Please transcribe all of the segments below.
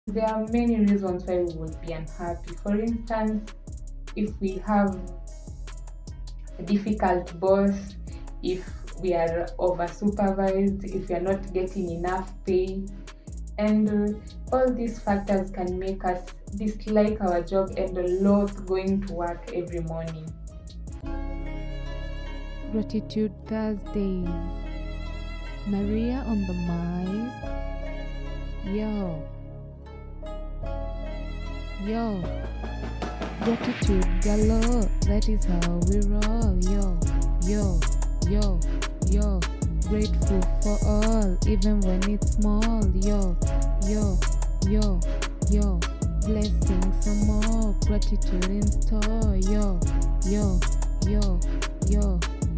There are many reasons why we would be unhappy. For instance, if we have a difficult boss, if we are over supervised, if we are not getting enough pay, and all these factors can make us dislike our job and loathe going to work every morning. Gratitude Thursdays. Maria on the mic. Yo. Gratitude galore. That is how we roll. Yo. Grateful for all, even when it's small. Yo. Blessings some more. Gratitude in store. Yo.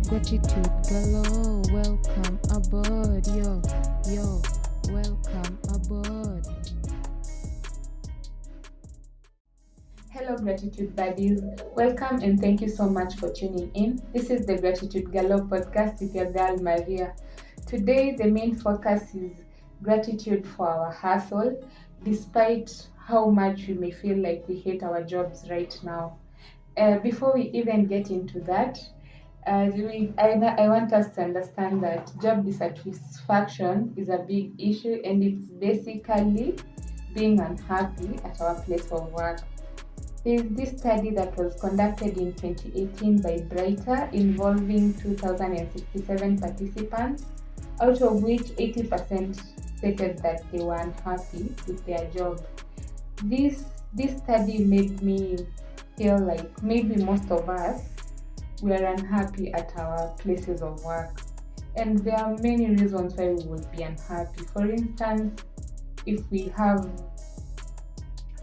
Gratitude galore. Welcome aboard. Yo. Welcome aboard. Hello, Gratitude Buddies. Welcome and thank you so much for tuning in. This is the Gratitude Galore podcast with your girl Maria. Today, the main focus is gratitude for our hustle, despite how much we may feel like we hate our jobs right now. Before we even get into that, I want us to understand that job dissatisfaction is a big issue, and it's basically being unhappy at our place of work. There is this study that was conducted in 2018 by Brighter involving 2,067 participants, out of which 80% stated that they were unhappy with their job. This study made me feel like maybe most of us we are unhappy at our places of work. And there are many reasons why we would be unhappy. For instance, if we have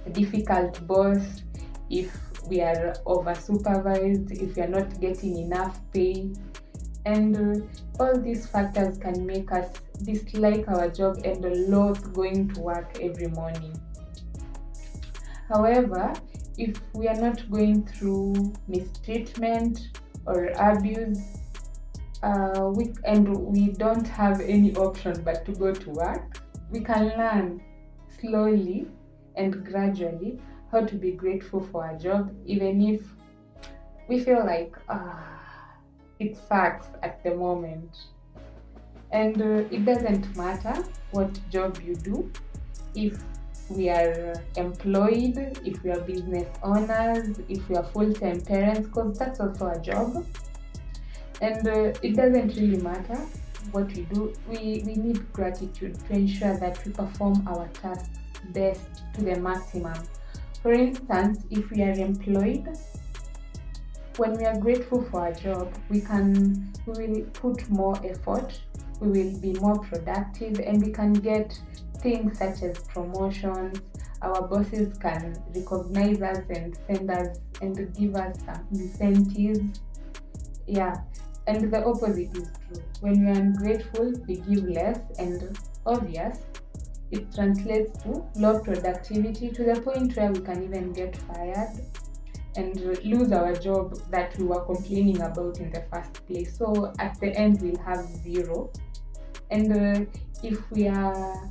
a difficult boss, if we are over supervised, if we are not getting enough pay, and all these factors can make us dislike our job and loathe going to work every morning. However, if we are not going through mistreatment or abuse, we don't have any option but to go to work, we can learn slowly and gradually how to be grateful for our job, even if we feel like it sucks at the moment. And it doesn't matter what job you do, if we are employed, if we are business owners, if we are full-time parents, because that's also a job. And it doesn't really matter what we do. We need gratitude to ensure that we perform our tasks best to the maximum. For instance, if we are employed, when we are grateful for our job, we will put more effort, we will be more productive, and we can get things such as promotions. Our bosses can recognize us and send us and give us some incentives. Yeah, and the opposite is true. When we are ungrateful, we give less, and obvious, it translates to low productivity to the point where we can even get fired and lose our job that we were complaining about in the first place. So at the end, we'll have zero. And if we are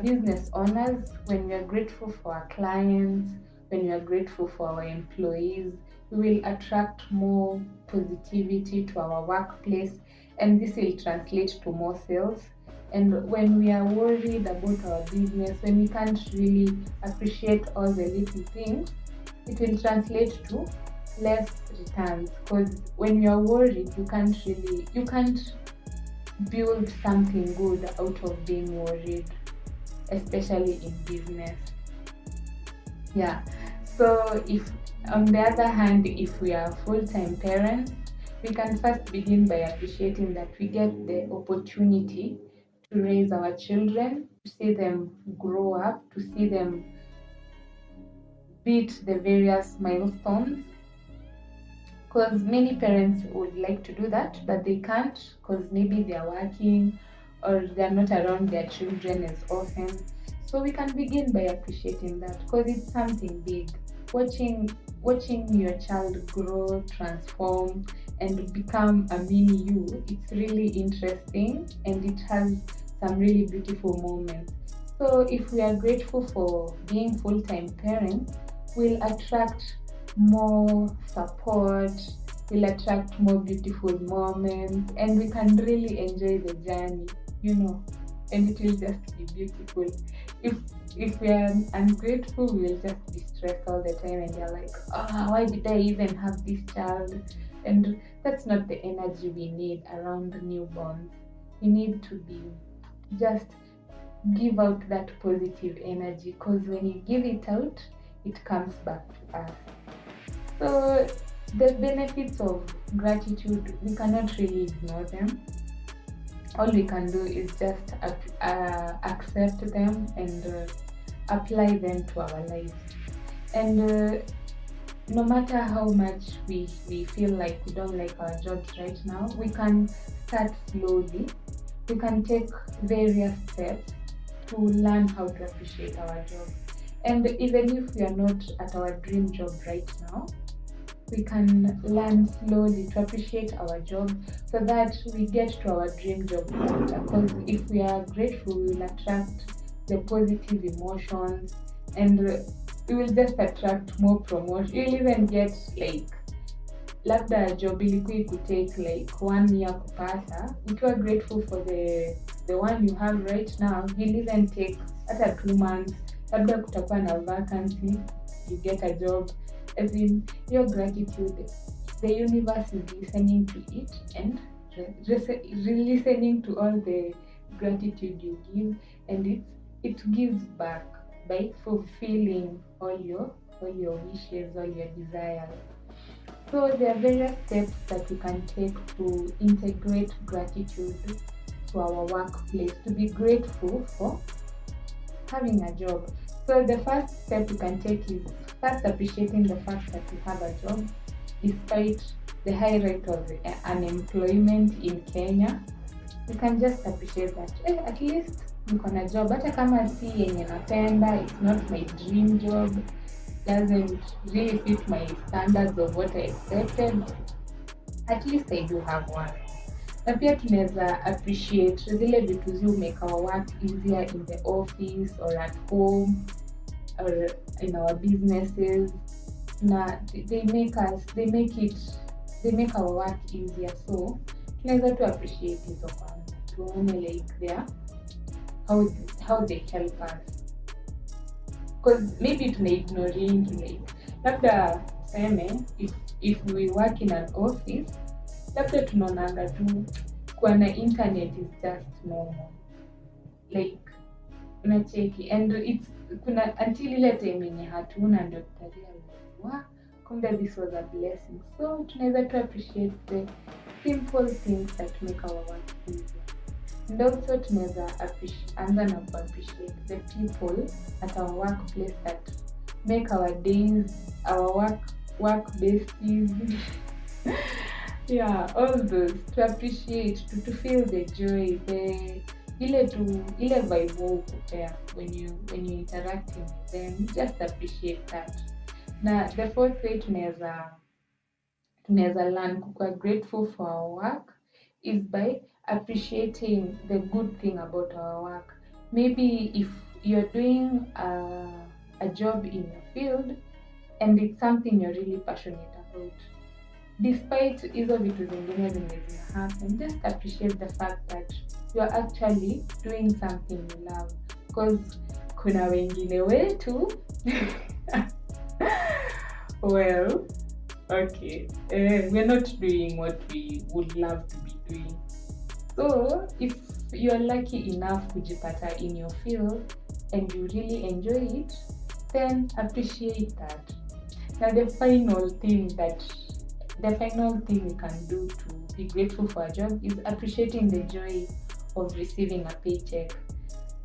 business owners, when we are grateful for our clients, when we are grateful for our employees, we will attract more positivity to our workplace, and this will translate to more sales. And when we are worried about our business, when we can't really appreciate all the little things, it will translate to less returns, because when you are worried, you can't build something good out of being worried, especially in business. Yeah. So if on the other hand, if we are full-time parents, we can first begin by appreciating that we get the opportunity to raise our children, to see them grow up, to see them beat the various milestones. Because many parents would like to do that, but they can't because maybe they are working or they're not around their children as often. So we can begin by appreciating that, because it's something big. Watching your child grow, transform, and become a mini you, it's really interesting, and it has some really beautiful moments. So if we are grateful for being full-time parents, we'll attract more support, we'll attract more beautiful moments, and we can really enjoy the journey, you know, and it will just be beautiful. If if we are ungrateful, we'll just be stressed all the time, and you're like, oh, why did I even have this child? And that's not the energy we need around newborns. We need to be just give out that positive energy, because when you give it out, it comes back to us. So the benefits of gratitude, we cannot really ignore them. All we can do is just accept them and apply them to our lives. And no matter how much we feel like we don't like our jobs right now, we can start slowly. We can take various steps to learn how to appreciate our job. And even if we are not at our dream job right now, we can learn slowly to appreciate our job so that we get to our dream job faster. Because if we are grateful, we will attract the positive emotions, and we will just attract more promotion. You'll even get like labda job ilikuwa ikutake like 1 year kupata, ukiwa grateful for the one you have right now, you'll even take hata 2 months, labda kutakuwa na vacancy, you get a job. As in, your gratitude, the universe is listening to it and listening to all the gratitude you give, and it gives back by fulfilling all your wishes, all your desires. So there are various steps that we can take to integrate gratitude to our workplace, to be grateful for having a job. So the first step we can take is first appreciating the fact that we have a job, despite the high rate of unemployment in Kenya. We can just appreciate that at least niko na job, hata kama si yenye napenda, it's not my dream job, doesn't really fit my standards of what I expected, at least I do have one. Na pia tunaweza appreciate zile vitu zi make our work easier in the office or at home or in our businesses. They make our work easier. So tunaweza to appreciate hizo kwanza, tuone like there how they help us, because maybe tuna ignoring like labda seme if we work in an office, labda tunaonanga tu kuwa na internet is just normal, like unacheki, and it's kuna until ile time yenye hatuna ndio tutarealize kumbe this was a blessing. So tunaweza to appreciate the simple things that make our work easier. And also tunaweza anza na appreciate the people at our workplace that make our days, our work besties. Yeah, all those, to appreciate, to feel the joy, ile vibe ukupea when you interacting with them, just appreciate that. Na the fourth way tunaweza learn kuwa grateful for our work is by appreciating the good thing about our work. Maybe if you're doing a job in your field and it's something you're really passionate about, despite hizo vitu zingine zenye happen, just appreciate the fact that you're actually doing something you love, because kuna wengine wetu well, okay, we're not doing what we would love to be doing. So if you're lucky enough kujipata in your field and you really enjoy it, then appreciate that. Now the final thing we can do to be grateful for a job is appreciating the joy of receiving a paycheck.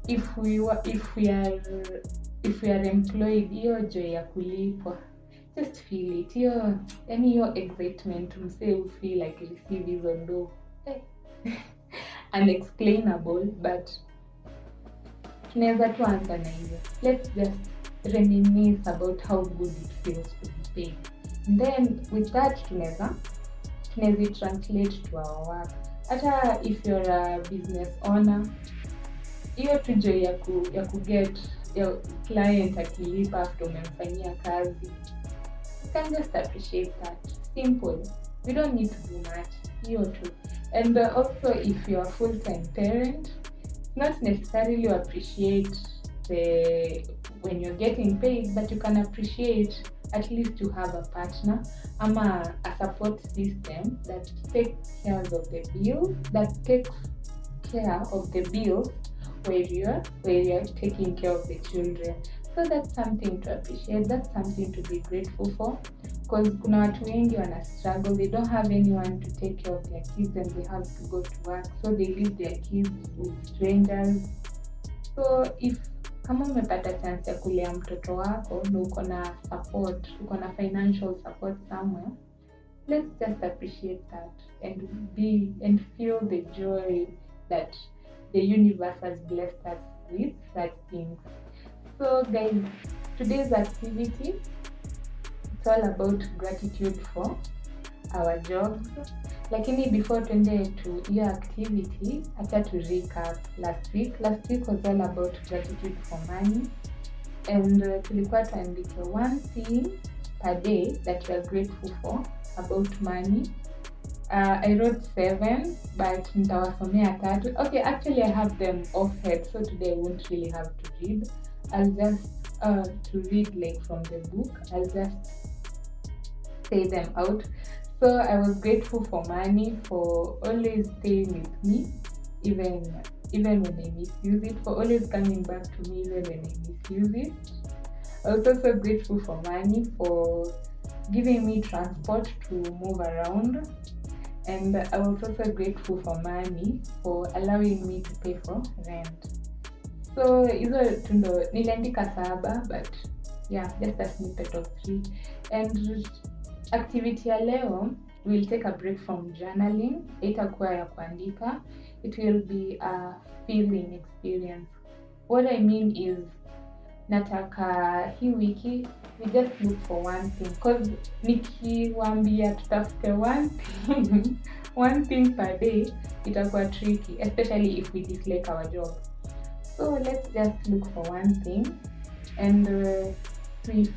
If we are employed, hiyo joy ya kulipwa, just feel it. Your excitement to say you feel like you receive is although unexplainable, but tunaweza tu answer na hiyo. Let's just reminisce about how good it feels to be paid. And then with that tunaweza translate to our work. Hata if you're a business owner, hiyo tu joy ya kuget ya client akilipa after umemfanyia kazi. You can just appreciate that. Simple. We don't need to do much. Hiyo tu. And also, if you're a full-time parent, not necessarily appreciate when you're getting paid, but you can appreciate at least to have a partner a support system that takes care of the bills, where you're taking care of the children. So that's something to appreciate, that's something to be grateful for, because kuna watu wengi wana struggle, they don't have anyone to take care of their kids and they have to go to work, so they leave their kids with strangers. So if kama umepata chance ya kulea mtoto wako na uko na support, uko na financial support somewhere, let's just appreciate that and feel the joy that the universe has blessed us with such things. So guys, today's activity, it's all about gratitude for our jobs. Lakini before tuende to your activity, acha to recap last week. Last week was all about gratitude for money, and tulikuwa tuandike one thing per day that you are grateful for about money. I wrote 7, but nitawasomea 3. Okay, actually I have them off head, so today I won't really have to read. I'll just to read like from the book. I'll just say them out. So I was grateful for money, for always staying with me, even when I misuse it, for always coming back to me even when I misuse it. I was also grateful for money, for giving me transport to move around. And I was also grateful for money for allowing me to pay for rent. So hizo tundo niliandika 7, but yeah, just a snippet of 3. And activity ya leo, we'll take a break from journaling. Itakuwa ya kuandika. It will be a feeling experience. What I mean is, nataka hii wiki we just look for one thing, because nikiwaambia tutafute one thing per day, itakuwa tricky, especially if we dislike our job. So let's just look for one thing and to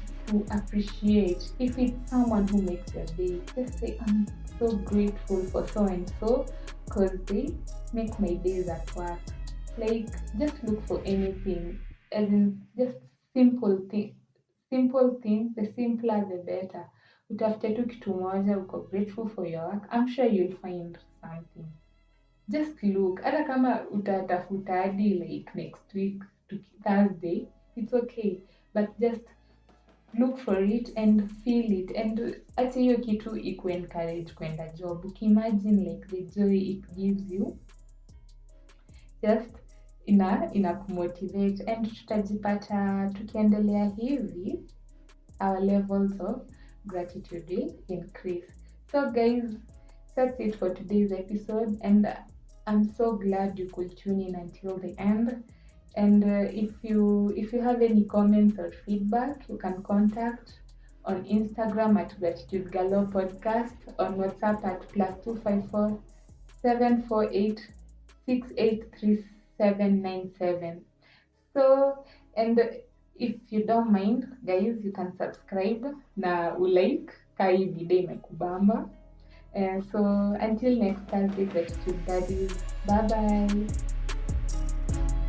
appreciate. If it's someone who makes your day, just say, I'm so grateful for so and so because they make my days at work. Like, just look for anything, as in just simple things, the simpler the better. Utafute tu kitu moja, uko grateful for your work, I'm sure you'll find something. Just look. Hata kama utatafuta hadi like next week to Thursday, it's okay, but just look for it and feel it, and hata hiyo kitu iku encourage kwenda job. Imagine like the joy it gives you, just ina kumotivate, and tutajipata tukiendelea hivi, our levels of gratitude will increase. So guys, that's it for today's episode, and I'm so glad you could tune in until the end. And if you have any comments or feedback, you can contact on Instagram at Gratitude Galore Podcast, on WhatsApp at +254 748 683797. So, and if you don't mind, guys, you can subscribe na ulike kai video imekubamba. So until next time, Gratitude Daddies. Bye bye.